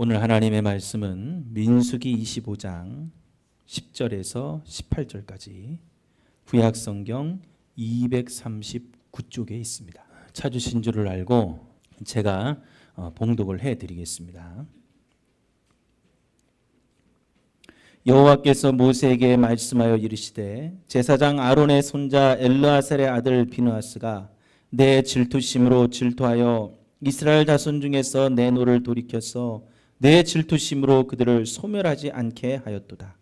오늘 하나님의 말씀은 민수기 25장 10절에서 18절까지 구약성경 239쪽에 있습니다. 찾으신 줄을 알고 제가 봉독을 해드리겠습니다. 여호와께서 모세에게 말씀하여 이르시되 제사장 아론의 손자 엘르아살의 아들 비느하스가 내 질투심으로 질투하여 이스라엘 자손 중에서 내 노를 돌이켜서 내 질투심으로 그들을 소멸하지 않게 하였도다.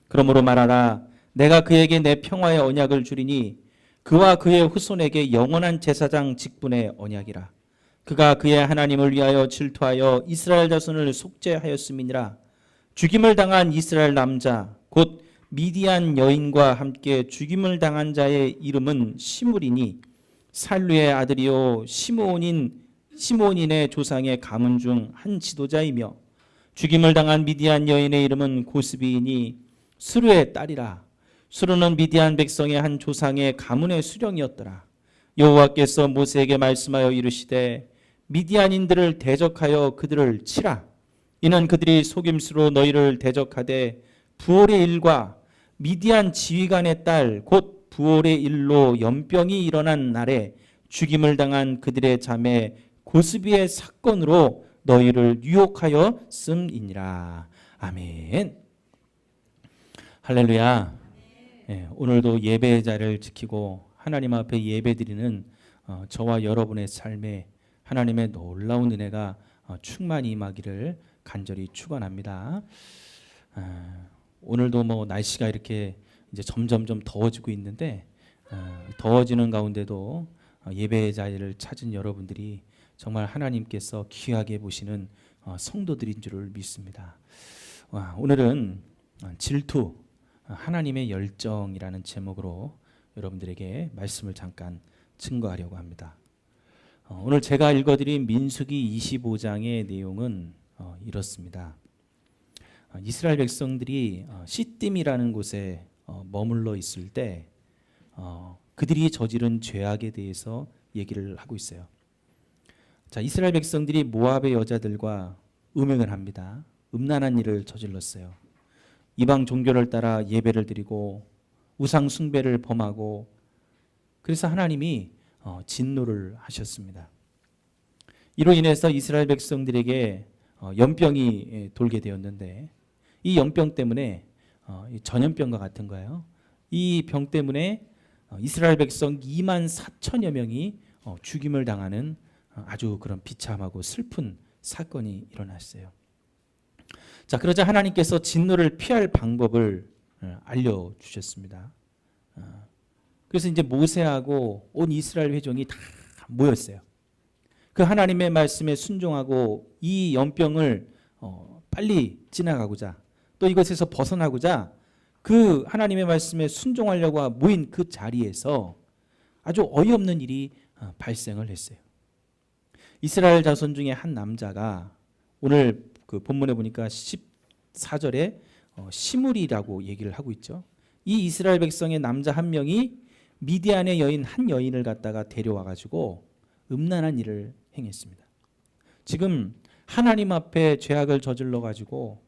그러므로 말하라. 내가 그에게 내 평화의 언약을 주리니 그와 그의 후손에게 영원한 제사장 직분의 언약이라. 그가 그의 하나님을 위하여 질투하여 이스라엘 자손을 속죄하였음이니라. 죽임을 당한 이스라엘 남자 곧 미디안 여인과 함께 죽임을 당한 자의 이름은 시므리니 살루의 아들이요 시므온인의 조상의 가문 중 한 지도자이며 죽임을 당한 미디안 여인의 이름은 고스비이니 수르의 딸이라. 수르는 미디안 백성의 한 조상의 가문의 수령이었더라. 여호와께서 모세에게 말씀하여 이르시되 미디안인들을 대적하여 그들을 치라. 이는 그들이 속임수로 너희를 대적하되 부올의 일과 미디안 지휘관의 딸 곧 부올의 일로 연병이 일어난 날에 죽임을 당한 그들의 자매 고스비의 사건으로 너희를 유혹하여 씀이니라. 아멘. 할렐루야. 네, 오늘도 예배의 자리를 지키고 하나님 앞에 예배드리는 저와 여러분의 삶에 하나님의 놀라운 은혜가 충만히 임하기를 간절히 축원합니다. 오늘도 날씨가 이렇게 이제 점점 더워지고 있는데 더워지는 가운데도 예배의 자리를 찾은 여러분들이 정말 하나님께서 귀하게 보시는 성도들인 줄을 믿습니다. 오늘은 질투, 하나님의 열정이라는 제목으로 여러분들에게 말씀을 잠깐 증거하려고 합니다. 오늘 제가 읽어드린 민수기 25장의 내용은 이렇습니다. 이스라엘 백성들이 시딤이라는 곳에 머물러 있을 때 그들이 저지른 죄악에 대해서 얘기를 하고 있어요. 자, 이스라엘 백성들이 모압의 여자들과 음행을 합니다. 음란한 일을 저질렀어요. 이방 종교를 따라 예배를 드리고 우상 숭배를 범하고 그래서 하나님이 진노를 하셨습니다. 이로 인해서 이스라엘 백성들에게 연병이 돌게 되었는데 이 연병 때문에 전염병과 같은 거예요. 이 병 때문에 이스라엘 백성 2만 4천여 명이 죽임을 당하는 아주 그런 비참하고 슬픈 사건이 일어났어요. 자, 그러자 하나님께서 진노를 피할 방법을 알려주셨습니다. 그래서 이제 모세하고 온 이스라엘 회중이 다 모였어요. 그 하나님의 말씀에 순종하고 이 연병을 빨리 지나가고자 또 이것에서 벗어나고자 그 하나님의 말씀에 순종하려고 모인 그 자리에서 아주 어이없는 일이 발생을 했어요. 이스라엘 자손 중에 한 남자가 오늘 그 본문에 보니까 14절에 시므리라고 얘기를 하고 있죠. 이 이스라엘 백성의 남자 한 명이 미디안의 여인 한 여인을 갖다가 데려와 가지고 음란한 일을 행했습니다. 지금 하나님 앞에 죄악을 저질러 가지고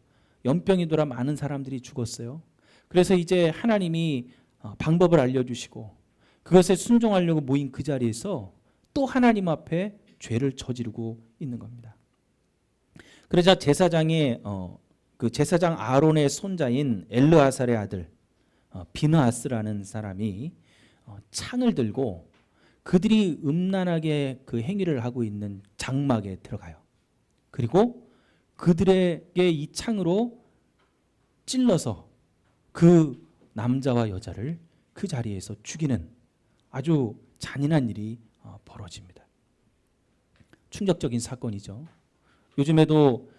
연병이 돌아 많은 사람들이 죽었어요. 그래서 이제 하나님이 방법을 알려주시고 그것에 순종하려고 모인 그 자리에서 또 하나님 앞에 죄를 저지르고 있는 겁니다. 그러자 제사장의 그 제사장 아론의 손자인 엘르아살의 아들 비느하스라는 사람이 창을 들고 그들이 음란하게 그 행위를 하고 있는 장막에 들어가요. 그리고 그들에게 이 창으로 찔러서 그 남자와 여자를 그 자리에서 죽이는 아주 잔인한 일이 벌어집니다. 충격적인 사건이죠. 요즘에도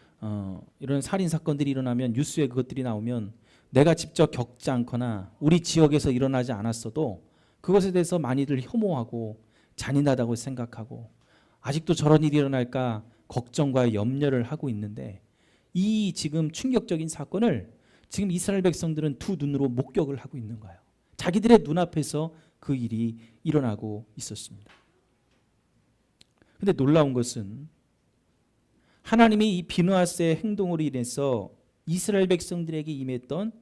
이런 살인 사건들이 일어나면 뉴스에 그것들이 나오면 내가 직접 겪지 않거나 우리 지역에서 일어나지 않았어도 그것에 대해서 많이들 혐오하고 잔인하다고 생각하고 아직도 저런 일이 일어날까 걱정과 염려를 하고 있는데 이 지금 충격적인 사건을 지금 이스라엘 백성들은 두 눈으로 목격을 하고 있는 거예요. 자기들의 눈앞에서 그 일이 일어나고 있었습니다. 근데 놀라운 것은 하나님이 이 비누아스의 행동으로 인해서 이스라엘 백성들에게 임했던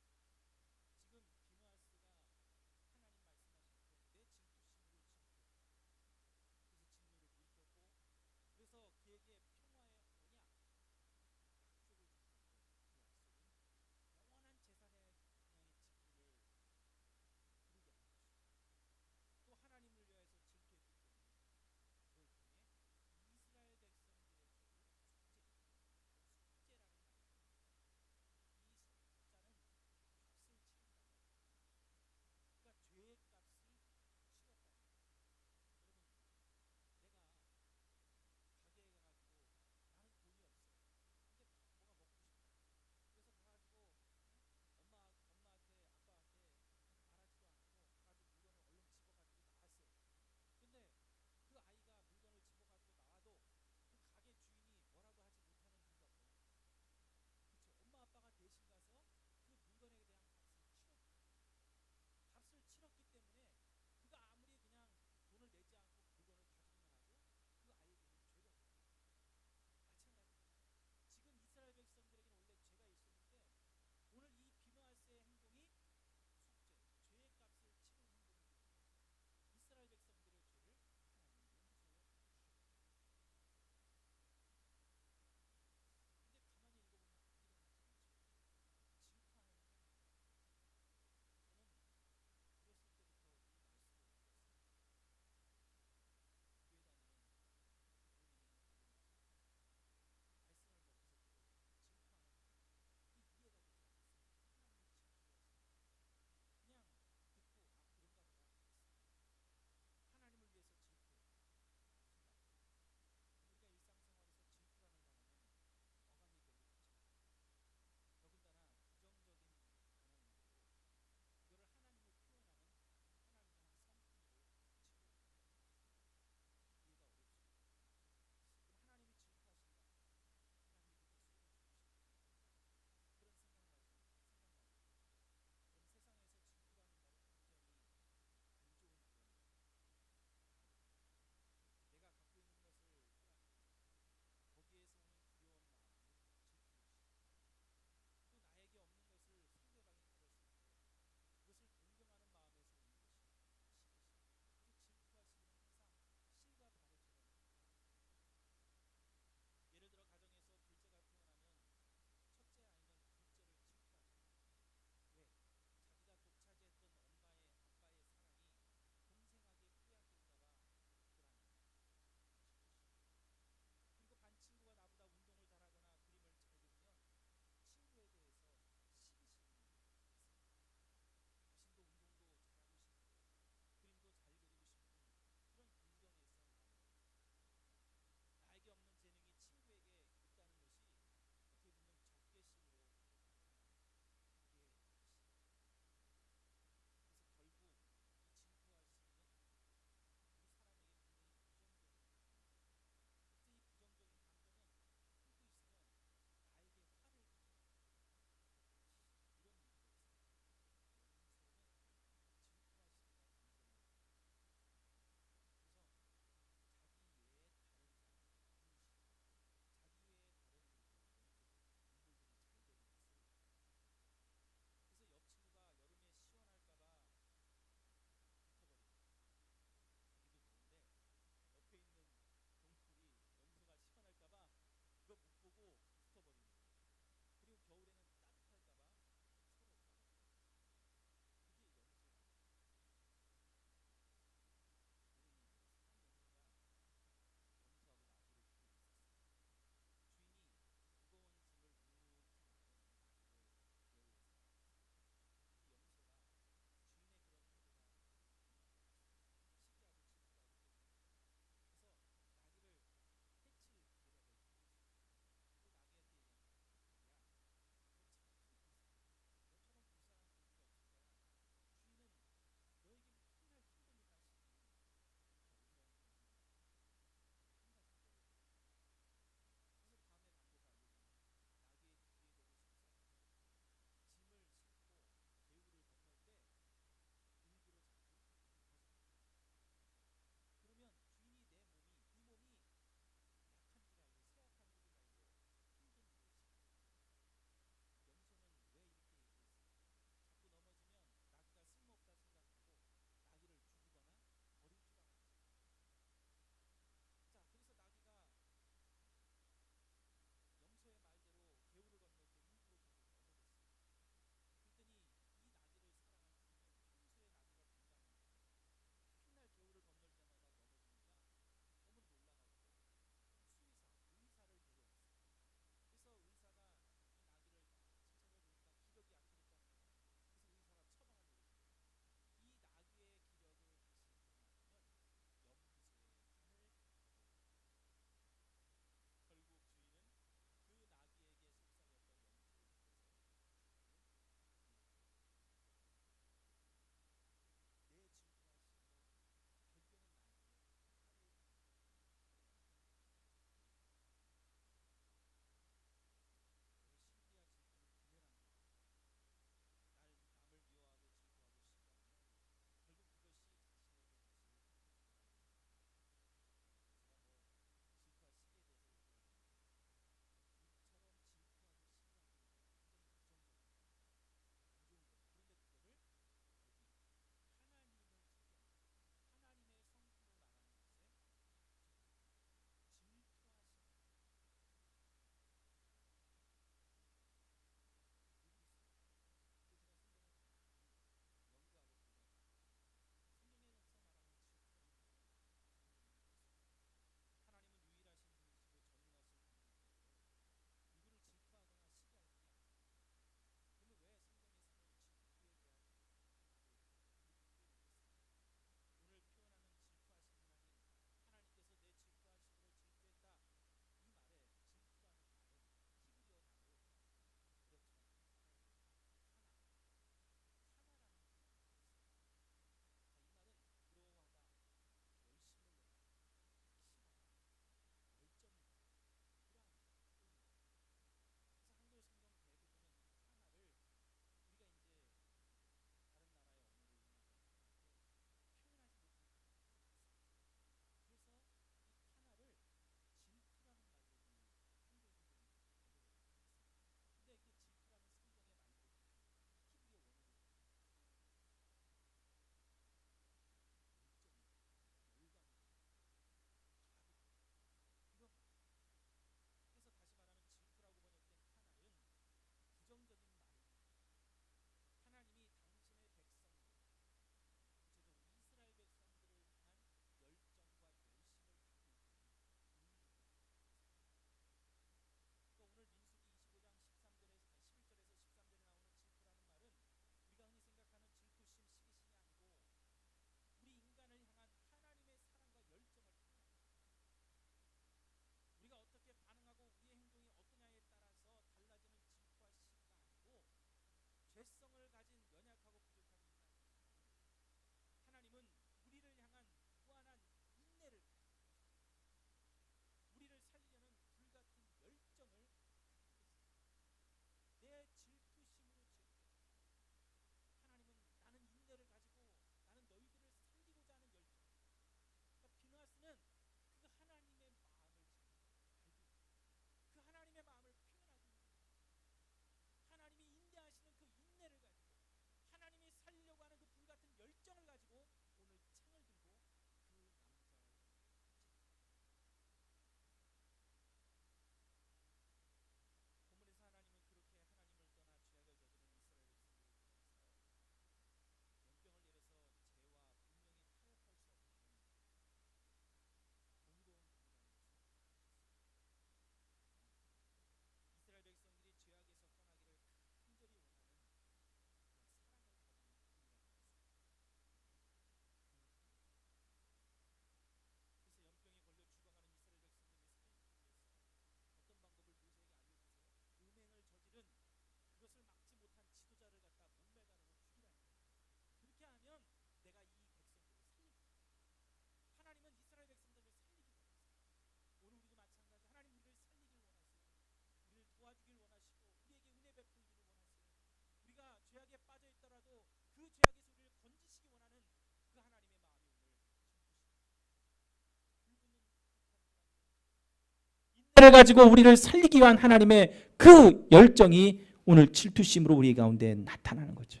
가지고 우리를 살리기 위한 하나님의 그 열정이 오늘 질투심으로 우리 가운데 나타나는 거죠.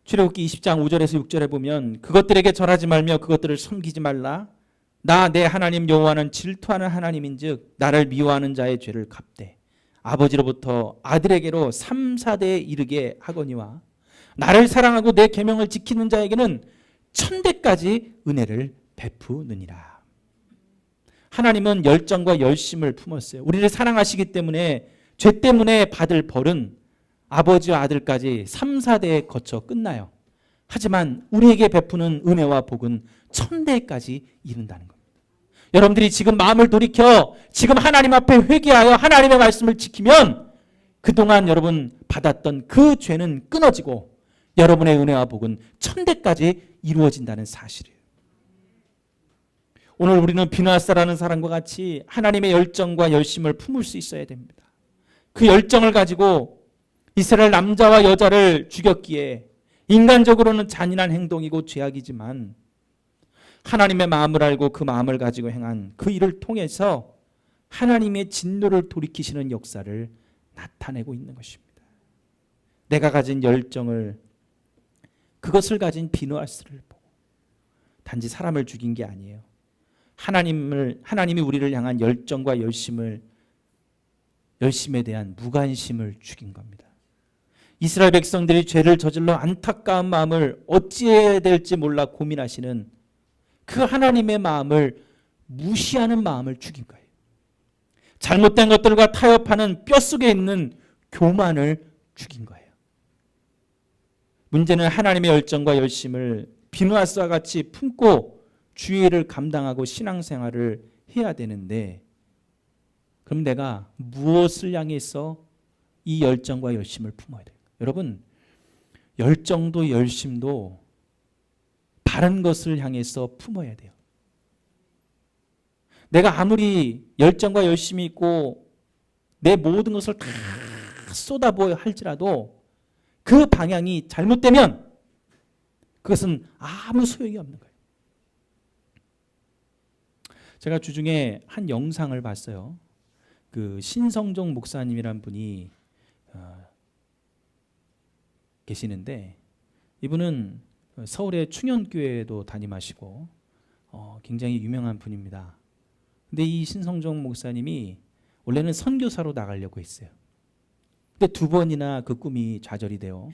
출애굽기 20장 5절에서 6절에 보면 그것들에게 절하지 말며 그것들을 섬기지 말라. 나 내 하나님 여호와는 질투하는 하나님인즉 나를 미워하는 자의 죄를 갚되 아버지로부터 아들에게로 3, 4대에 이르게 하거니와 나를 사랑하고 내 계명을 지키는 자에게는 천대까지 은혜를 베푸느니라. 하나님은 열정과 열심을 품었어요. 우리를 사랑하시기 때문에 죄 때문에 받을 벌은 아버지와 아들까지 3, 4대에 거쳐 끝나요. 하지만 우리에게 베푸는 은혜와 복은 천대까지 이른다는 겁니다. 여러분들이 지금 마음을 돌이켜 지금 하나님 앞에 회개하여 하나님의 말씀을 지키면 그동안 여러분 받았던 그 죄는 끊어지고 여러분의 은혜와 복은 천대까지 이루어진다는 사실이에요. 오늘 우리는 비누아사라는 사람과 같이 하나님의 열정과 열심을 품을 수 있어야 됩니다. 그 열정을 가지고 이스라엘 남자와 여자를 죽였기에 인간적으로는 잔인한 행동이고 죄악이지만 하나님의 마음을 알고 그 마음을 가지고 행한 그 일을 통해서 하나님의 진노를 돌이키시는 역사를 나타내고 있는 것입니다. 내가 가진 열정을 그것을 가진 비누아스를 보고 단지 사람을 죽인 게 아니에요. 하나님이 우리를 향한 열정과 열심에 대한 무관심을 죽인 겁니다. 이스라엘 백성들이 죄를 저질러 안타까운 마음을 어찌해야 될지 몰라 고민하시는 그 하나님의 마음을 무시하는 마음을 죽인 거예요. 잘못된 것들과 타협하는 뼛속에 있는 교만을 죽인 거예요. 문제는 하나님의 열정과 열심을 비누아스와 같이 품고 주의를 감당하고 신앙생활을 해야 되는데 그럼 내가 무엇을 향해서 이 열정과 열심을 품어야 돼요? 여러분, 열정도 열심도 바른 것을 향해서 품어야 돼요. 내가 아무리 열정과 열심이 있고 내 모든 것을 다 쏟아부어 할지라도 그 방향이 잘못되면 그것은 아무 소용이 없는 거예요. 제가 주중에 한 영상을 봤어요. 그 신성종 목사님이란 분이 계시는데 이분은 서울의 충현교회에도 담임하시고 굉장히 유명한 분입니다. 근데 이 신성종 목사님이 원래는 선교사로 나가려고 했어요. 근데 2번이나 그 꿈이 좌절이 돼요.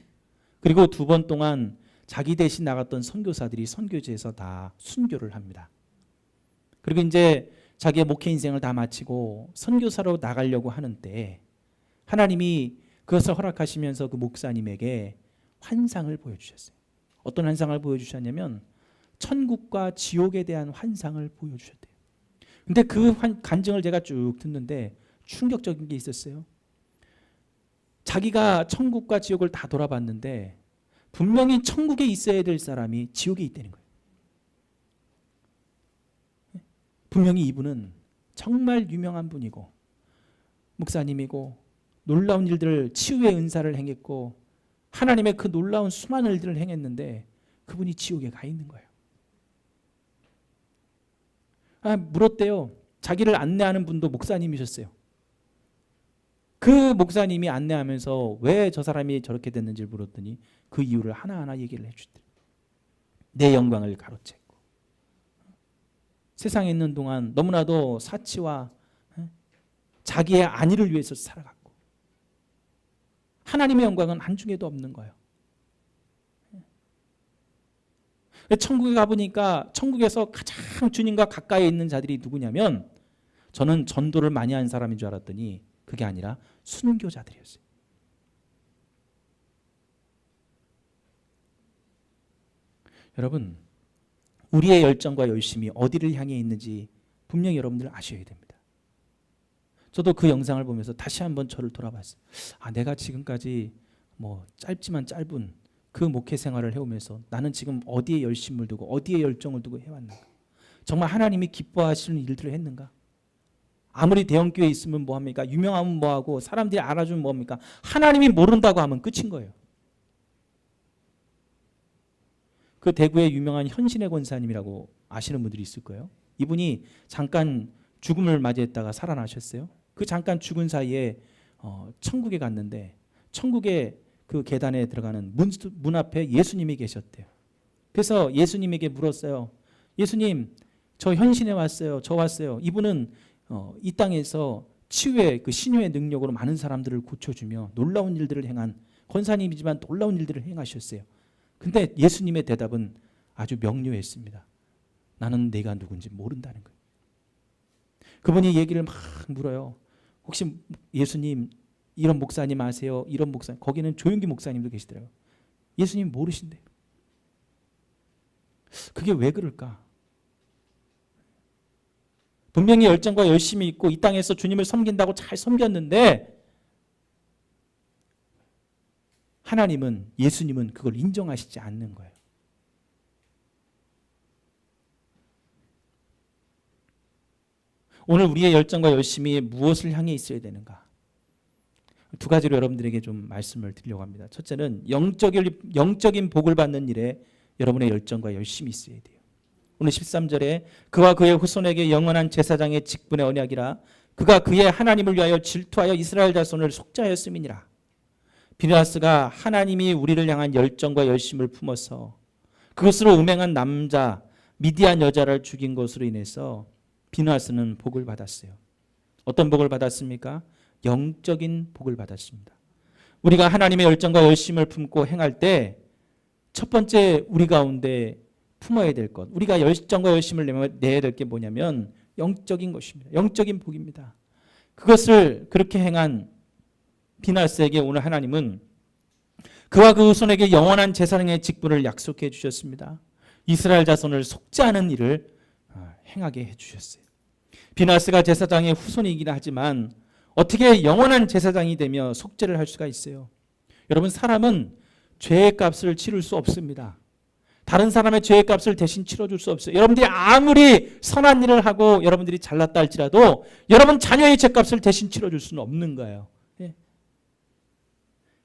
그리고 2번 동안 자기 대신 나갔던 선교사들이 선교지에서 다 순교를 합니다. 그리고 이제 자기의 목회 인생을 다 마치고 선교사로 나가려고 하는 때 하나님이 그것을 허락하시면서 그 목사님에게 환상을 보여주셨어요. 어떤 환상을 보여주셨냐면 천국과 지옥에 대한 환상을 보여주셨대요. 근데 그 간증을 제가 쭉 듣는데 충격적인 게 있었어요. 자기가 천국과 지옥을 다 돌아봤는데 분명히 천국에 있어야 될 사람이 지옥에 있다는 거예요. 분명히 이분은 정말 유명한 분이고 목사님이고 놀라운 일들을 치유의 은사를 행했고 하나님의 그 놀라운 수많은 일들을 행했는데 그분이 지옥에 가 있는 거예요. 물었대요. 자기를 안내하는 분도 목사님이셨어요. 그 목사님이 안내하면서 왜 저 사람이 저렇게 됐는지를 물었더니 그 이유를 하나하나 얘기를 해주더래요. 내 영광을 가로챘고 세상에 있는 동안 너무나도 사치와 자기의 안위를 위해서 살아갔고 하나님의 영광은 한중에도 없는 거예요. 천국에 가보니까 천국에서 가장 주님과 가까이 있는 자들이 누구냐면 저는 전도를 많이 한 사람인 줄 알았더니 그게 아니라 순교자들이었어요. 여러분, 우리의 열정과 열심이 어디를 향해 있는지 분명히 여러분들 아셔야 됩니다. 저도 그 영상을 보면서 다시 한번 저를 돌아봤어요. 내가 지금까지 짧지만 짧은 그 목회 생활을 해오면서 나는 지금 어디에 열심을 두고 어디에 열정을 두고 해왔는가? 정말 하나님이 기뻐하시는 일들을 했는가? 아무리 대형교회에 있으면 뭐합니까? 유명하면 뭐하고 사람들이 알아주면 뭐합니까? 하나님이 모른다고 하면 끝인 거예요. 그 대구의 유명한 현신의 권사님이라고 아시는 분들이 있을 거예요. 이분이 잠깐 죽음을 맞이했다가 살아나셨어요. 그 잠깐 죽은 사이에 천국에 갔는데 천국의 그 계단에 들어가는 문 앞에 예수님이 계셨대요. 그래서 예수님에게 물었어요. 예수님, 저 현신에 왔어요. 저 왔어요. 이분은 이 땅에서 치유의 그 신유의 능력으로 많은 사람들을 고쳐주며 놀라운 일들을 행한 권사님이지만 놀라운 일들을 행하셨어요. 근데 예수님의 대답은 아주 명료했습니다. 나는 내가 누군지 모른다는 거예요. 그분이 얘기를 막 물어요. 혹시 예수님 이런 목사님 아세요? 이런 목사님. 거기는 조용기 목사님도 계시더라고요. 예수님 모르신대요. 그게 왜 그럴까? 분명히 열정과 열심이 있고 이 땅에서 주님을 섬긴다고 잘 섬겼는데 하나님은, 예수님은 그걸 인정하시지 않는 거예요. 오늘 우리의 열정과 열심이 무엇을 향해 있어야 되는가? 두 가지로 여러분들에게 좀 말씀을 드리려고 합니다. 첫째는 영적인 복을 받는 일에 여러분의 열정과 열심이 있어야 돼요. 오늘 13절에 그와 그의 후손에게 영원한 제사장의 직분의 언약이라 그가 그의 하나님을 위하여 질투하여 이스라엘 자손을 속죄하였음이니라. 비느하스가 하나님이 우리를 향한 열정과 열심을 품어서 그것으로 음행한 남자 미디안 여자를 죽인 것으로 인해서 비느하스는 복을 받았어요. 어떤 복을 받았습니까? 영적인 복을 받았습니다. 우리가 하나님의 열정과 열심을 품고 행할 때 첫 번째 우리 가운데 품어야 될 것, 우리가 열정과 열심을 내야 될 게 뭐냐면 영적인 것입니다. 영적인 복입니다. 그것을 그렇게 행한 비느하스에게 오늘 하나님은 그와 그 후손에게 영원한 제사장의 직분을 약속해 주셨습니다. 이스라엘 자손을 속죄하는 일을 행하게 해주셨어요. 비느하스가 제사장의 후손이긴 하지만 어떻게 영원한 제사장이 되며 속죄를 할 수가 있어요? 여러분, 사람은 죄의 값을 치를 수 없습니다. 다른 사람의 죄의 값을 대신 치러줄 수 없어요. 여러분들이 아무리 선한 일을 하고 여러분들이 잘났다 할지라도 여러분 자녀의 죄값을 대신 치러줄 수는 없는 거예요.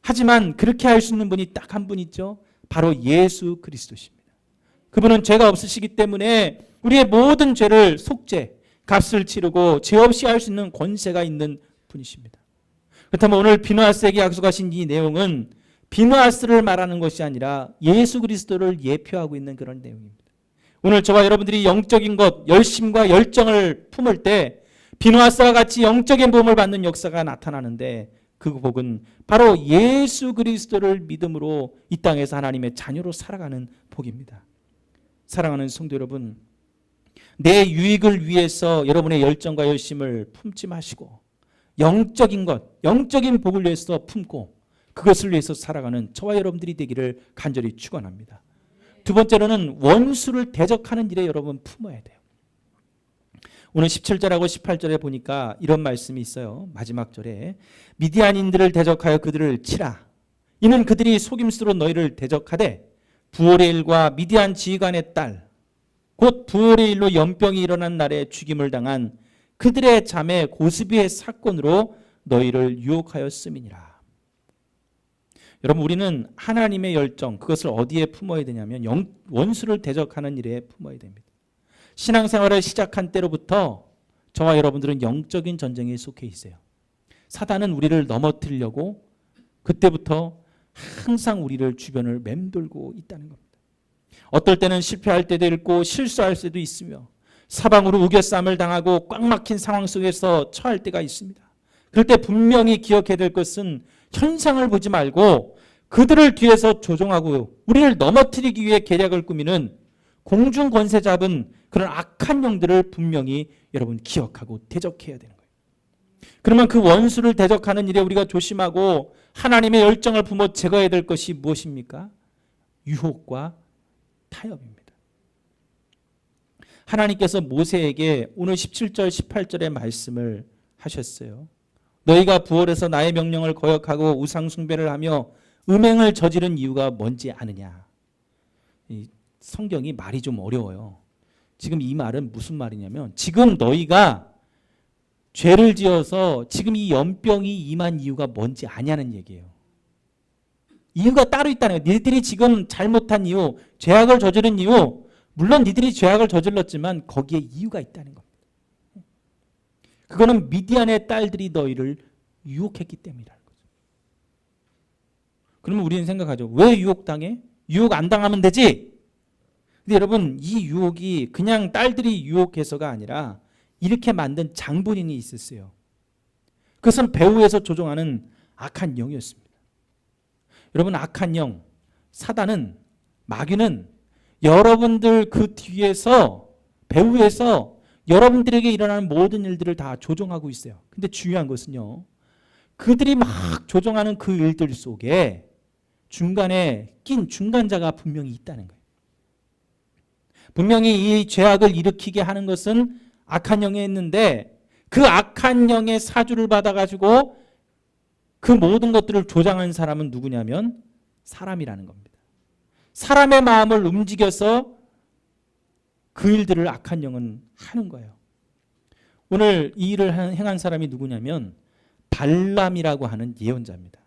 하지만 그렇게 할 수 있는 분이 딱 한 분 있죠. 바로 예수 그리스도십니다. 그분은 죄가 없으시기 때문에 우리의 모든 죄를 속죄, 값을 치르고 죄 없이 할 수 있는 권세가 있는 분이십니다. 그렇다면 오늘 비느하스에게 약속하신 이 내용은 비느하스를 말하는 것이 아니라 예수 그리스도를 예표하고 있는 그런 내용입니다. 오늘 저와 여러분들이 영적인 것, 열심과 열정을 품을 때 비느하스와 같이 영적인 도움을 받는 역사가 나타나는데 그 복은 바로 예수 그리스도를 믿음으로 이 땅에서 하나님의 자녀로 살아가는 복입니다. 사랑하는 성도 여러분, 내 유익을 위해서 여러분의 열정과 열심을 품지 마시고 영적인 것, 영적인 복을 위해서 품고 그것을 위해서 살아가는 저와 여러분들이 되기를 간절히 축원합니다. 두 번째로는 원수를 대적하는 일에 여러분 품어야 돼요. 오늘 17절하고 18절에 보니까 이런 말씀이 있어요. 마지막 절에 미디안인들을 대적하여 그들을 치라. 이는 그들이 속임수로 너희를 대적하되 부올의 일과 미디안 지휘관의 딸 곧 부올의 일로 연병이 일어난 날에 죽임을 당한 그들의 자매 고스비의 사건으로 너희를 유혹하였음이니라. 여러분, 우리는 하나님의 열정, 그것을 어디에 품어야 되냐면 원수를 대적하는 일에 품어야 됩니다. 신앙생활을 시작한 때로부터 저와 여러분들은 영적인 전쟁에 속해 있어요. 사단은 우리를 넘어뜨리려고 그때부터 항상 우리를 주변을 맴돌고 있다는 겁니다. 어떨 때는 실패할 때도 있고 실수할 때도 있으며 사방으로 우겨싸움을 당하고 꽉 막힌 상황 속에서 처할 때가 있습니다. 그럴 때 분명히 기억해야 될 것은 현상을 보지 말고 그들을 뒤에서 조종하고 우리를 넘어뜨리기 위해 계략을 꾸미는 공중 권세 잡은 그런 악한 영들을 분명히 여러분 기억하고 대적해야 되는 거예요. 그러면 그 원수를 대적하는 일에 우리가 조심하고 하나님의 열정을 품어 제거해야 될 것이 무엇입니까? 유혹과 타협입니다. 하나님께서 모세에게 오늘 17절 18절의 말씀을 하셨어요. 너희가 부올에서 나의 명령을 거역하고 우상 숭배를 하며 음행을 저지른 이유가 뭔지 아느냐. 이 성경이 말이 좀 어려워요. 지금 이 말은 무슨 말이냐면 지금 너희가 죄를 지어서 지금 이 연병이 임한 이유가 뭔지 아냐는 얘기예요. 이유가 따로 있다는 거예요. 니들이 지금 잘못한 이유, 죄악을 저지른 이유, 물론 니들이 죄악을 저질렀지만 거기에 이유가 있다는 겁니다. 그거는 미디안의 딸들이 너희를 유혹했기 때문이라는 거죠. 그러면 우리는 생각하죠. 왜 유혹당해? 유혹 안 당하면 되지? 근데 여러분, 이 유혹이 그냥 딸들이 유혹해서가 아니라 이렇게 만든 장본인이 있었어요. 그것은 배후에서 조종하는 악한 영이었습니다. 여러분, 악한 영, 사단은, 마귀는 여러분들 그 뒤에서, 배후에서 여러분들에게 일어나는 모든 일들을 다 조종하고 있어요. 근데 중요한 것은요, 그들이 막 조종하는 그 일들 속에 중간에 낀 중간자가 분명히 있다는 거예요. 분명히 이 죄악을 일으키게 하는 것은 악한 영이 있는데, 그 악한 영의 사주를 받아가지고 그 모든 것들을 조장하는 사람은 누구냐면 사람이라는 겁니다. 사람의 마음을 움직여서 그 일들을 악한 영은 하는 거예요. 오늘 이 일을 행한 사람이 누구냐면 발람이라고 하는 예언자입니다.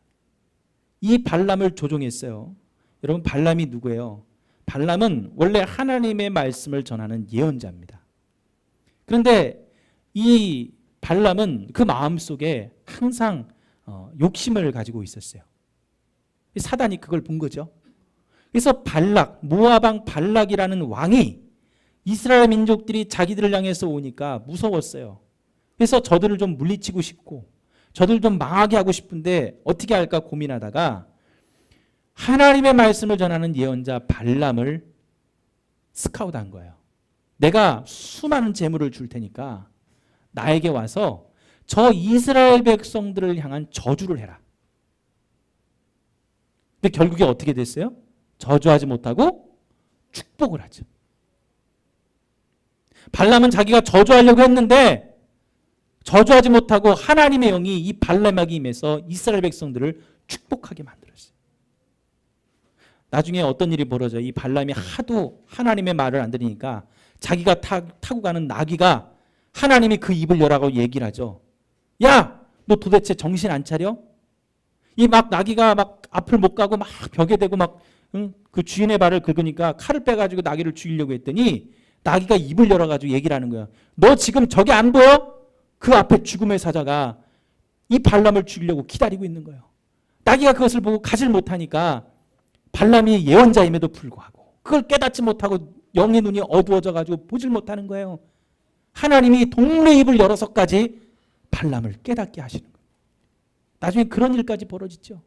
이 발람을 조종했어요. 여러분, 발람이 누구예요? 발람은 원래 하나님의 말씀을 전하는 예언자입니다. 그런데 이 발람은 그 마음속에 항상 욕심을 가지고 있었어요. 사단이 그걸 본 거죠. 그래서 발락, 모압 왕 발락이라는 왕이 이스라엘 민족들이 자기들을 향해서 오니까 무서웠어요. 그래서 저들을 좀 물리치고 싶고 저들 좀 망하게 하고 싶은데 어떻게 할까 고민하다가 하나님의 말씀을 전하는 예언자 발람을 스카우트한 거예요. 내가 수많은 재물을 줄 테니까 나에게 와서 저 이스라엘 백성들을 향한 저주를 해라. 근데 결국에 어떻게 됐어요? 저주하지 못하고 축복을 하죠. 발람은 자기가 저주하려고 했는데 저주하지 못하고 하나님의 영이 이 발람에게 임해서 이스라엘 백성들을 축복하게 만들었어요. 나중에 어떤 일이 벌어져요? 이 발람이 하도 하나님의 말을 안 들으니까 자기가 타고 가는 나귀가 하나님이 그 입을 열라고 얘기를 하죠. 야, 너 도대체 정신 안 차려? 이 막 나귀가 막 앞을 못 가고 막 벽에 대고 막 그 주인의 발을 긁으니까 칼을 빼가지고 나귀를 죽이려고 했더니 나귀가 입을 열어가지고 얘기를 하는 거야. 너 지금 저기 안 보여? 그 앞에 죽음의 사자가 이 발람을 죽이려고 기다리고 있는 거예요. 나귀가 그것을 보고 가지를 못하니까 발람이 예언자임에도 불구하고 그걸 깨닫지 못하고 영의 눈이 어두워져가지고 보질 못하는 거예요. 하나님이 동물의 입을 열어서까지 발람을 깨닫게 하시는 거예요. 나중에 그런 일까지 벌어지죠.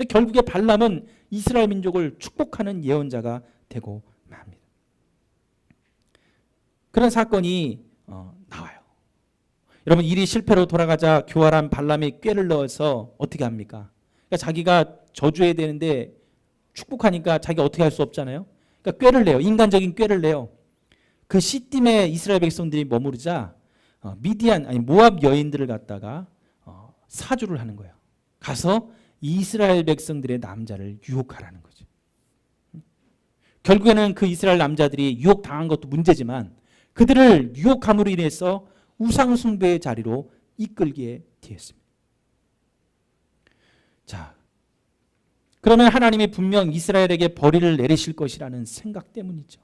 결국에 발람은 이스라엘 민족을 축복하는 예언자가 되고 맙니다. 그런 사건이 나와요. 여러분, 일이 실패로 돌아가자 교활한 발람이 꾀를 넣어서 어떻게 합니까? 그러니까 자기가 저주해야 되는데 축복하니까 자기가 어떻게 할 수 없잖아요. 그러니까 꾀를 내요. 인간적인 꾀를 내요. 그 시딤에 이스라엘 백성들이 머무르자 모압 여인들을 갖다가 사주를 하는 거예요. 가서 이스라엘 백성들의 남자를 유혹하라는 거죠. 결국에는 그 이스라엘 남자들이 유혹당한 것도 문제지만 그들을 유혹함으로 인해서 우상숭배의 자리로 이끌게 되었습니다. 자, 그러면 하나님이 분명 이스라엘에게 벌이를 내리실 것이라는 생각 때문이죠.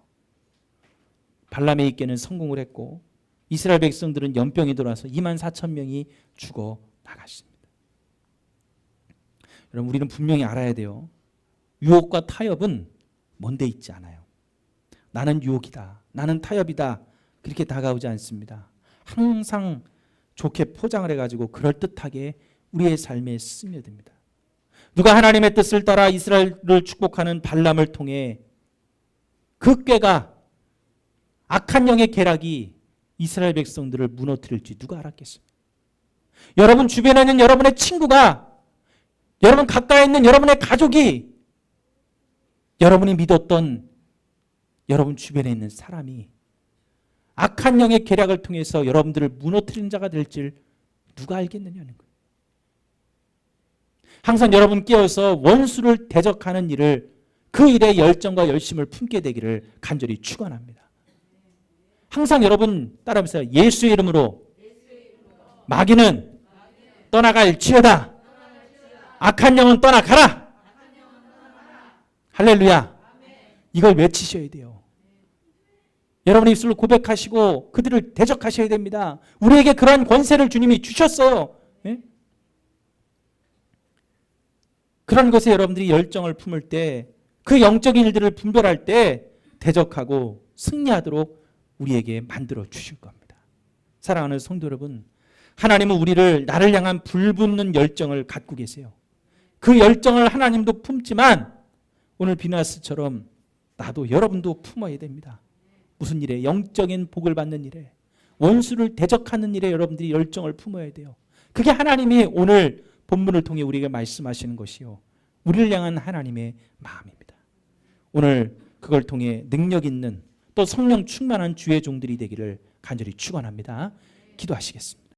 발람의 입계는 성공을 했고 이스라엘 백성들은 연병이 돌아서 24,000명이 죽어 나갔습니다. 여러분, 우리는 분명히 알아야 돼요. 유혹과 타협은 먼데 있지 않아요. 나는 유혹이다, 나는 타협이다 그렇게 다가오지 않습니다. 항상 좋게 포장을 해가지고 그럴듯하게 우리의 삶에 스며듭니다. 누가 하나님의 뜻을 따라 이스라엘을 축복하는 발람을 통해 그 꾀가 악한 영의 계략이 이스라엘 백성들을 무너뜨릴지 누가 알았겠습니까? 여러분 주변에 있는 여러분의 친구가, 여러분 가까이 있는 여러분의 가족이, 여러분이 믿었던 여러분 주변에 있는 사람이 악한 영의 계략을 통해서 여러분들을 무너뜨리는 자가 될지 누가 알겠느냐는 거예요. 항상 여러분 깨어서 원수를 대적하는 일을, 그 일에 열정과 열심을 품게 되기를 간절히 축원합니다. 항상 여러분 따라하면서 예수의 이름으로 마귀는 떠나갈지어다. 악한 영은 떠나가라. 할렐루야. 이걸 외치셔야 돼요. 여러분의 입술로 고백하시고 그들을 대적하셔야 됩니다. 우리에게 그러한 권세를 주님이 주셨어요. 예? 그런 것에 여러분들이 열정을 품을 때, 그 영적인 일들을 분별할 때 대적하고 승리하도록 우리에게 만들어 주실 겁니다. 사랑하는 성도 여러분, 하나님은 우리를 나를 향한 불붙는 열정을 갖고 계세요. 그 열정을 하나님도 품지만 오늘 비나스처럼 나도 여러분도 품어야 됩니다. 무슨 일에? 영적인 복을 받는 일에, 원수를 대적하는 일에 여러분들이 열정을 품어야 돼요. 그게 하나님이 오늘 본문을 통해 우리에게 말씀하시는 것이요, 우리를 향한 하나님의 마음입니다. 오늘 그걸 통해 능력 있는 또 성령 충만한 주의 종들이 되기를 간절히 축원합니다. 기도하시겠습니다.